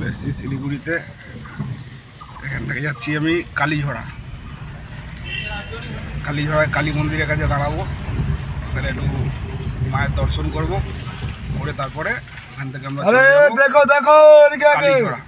চলে এসেছি শিলিগুড়িতে। এখান থেকে যাচ্ছি আমি কালীঝোড়া। কালীঝোড়ায় কালী মন্দিরের কাছে দাঁড়াবো, ওখানে একটু মায়ের দর্শন করবো, করে তারপরে ওখান থেকে আমরা কালীঝোড়া।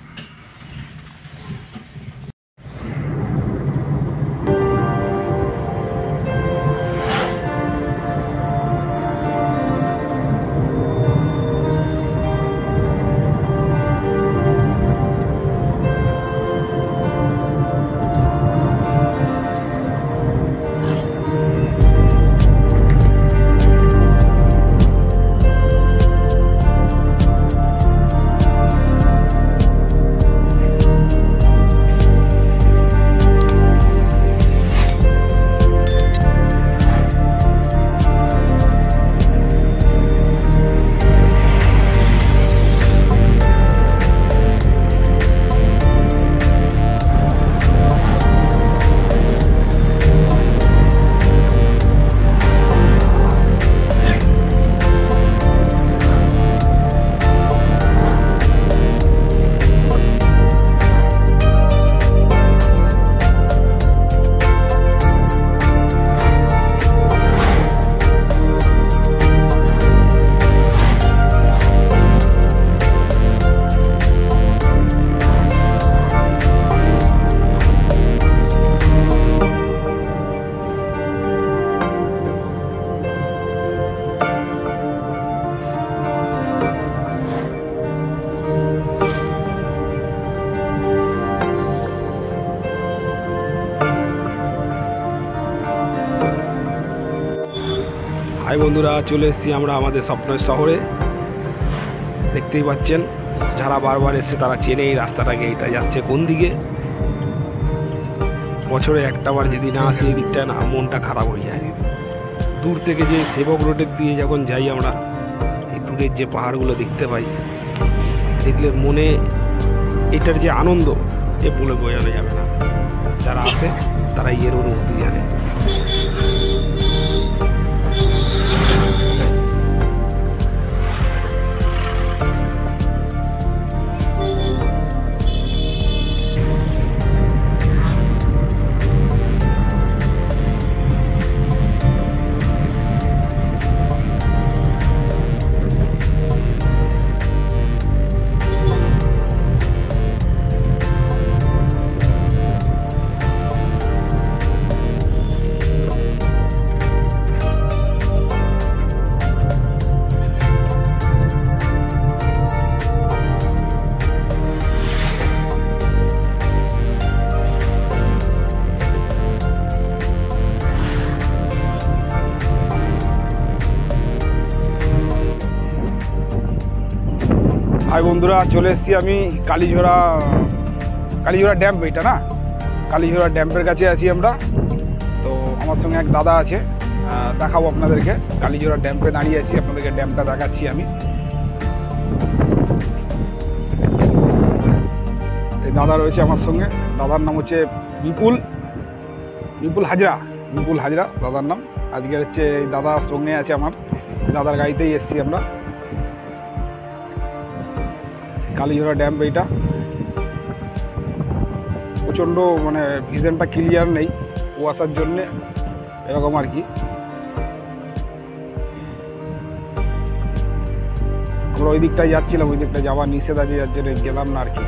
হাই বন্ধুরা, চলে এসেছি আমরা আমাদের স্বপ্নের শহরে। দেখতেই পাচ্ছেন, যারা বারবার এসে তারা চেনে এই রাস্তাটাকে। এটা যাচ্ছে কোন দিকে? বছরে একটাবার যদি না আসি এই দিকটা, না মনটা খারাপ হয়ে যায়। দূর থেকে যে সেবক রোডের দিয়ে যখন যাই আমরা, এই দূরের যে পাহাড়গুলো দেখতে পাই, দেখলে মনে এটার যে আনন্দ এ বলে বোঝানো যাবে না। যারা আসে তারা এর অনুভূতি জানে। হাই বন্ধুরা, চলে এসেছি আমি কালীঝোড়া ড্যাম। এটা না, কালীঝোড়া ড্যাম্পের কাছে আছি আমরা। তো আমার সঙ্গে এক দাদা আছে, দেখাবো আপনাদেরকে। কালীঝোড়া ড্যাম্পে দাঁড়িয়ে আছি, আপনাদেরকে ড্যামটা দেখাচ্ছি আমি। এই দাদা রয়েছে আমার সঙ্গে, দাদার নাম হচ্ছে বিপুল হাজরা দাদার নাম। আজকে হচ্ছে এই দাদার সঙ্গে আছে আমার, দাদার গাড়িতেই এসেছি আমরা। কালীঝোড়া ড্যাম এইটা প্রচণ্ড মানে ভিশনটা ক্লিয়ার নেই, কুয়াশার জন্যে এরকম আর কি। আমরা ওই দিকটায় যাচ্ছিলাম, ওই দিকটা যাওয়ার নিষেধ আছে, যার জন্য গেলাম না আর কি।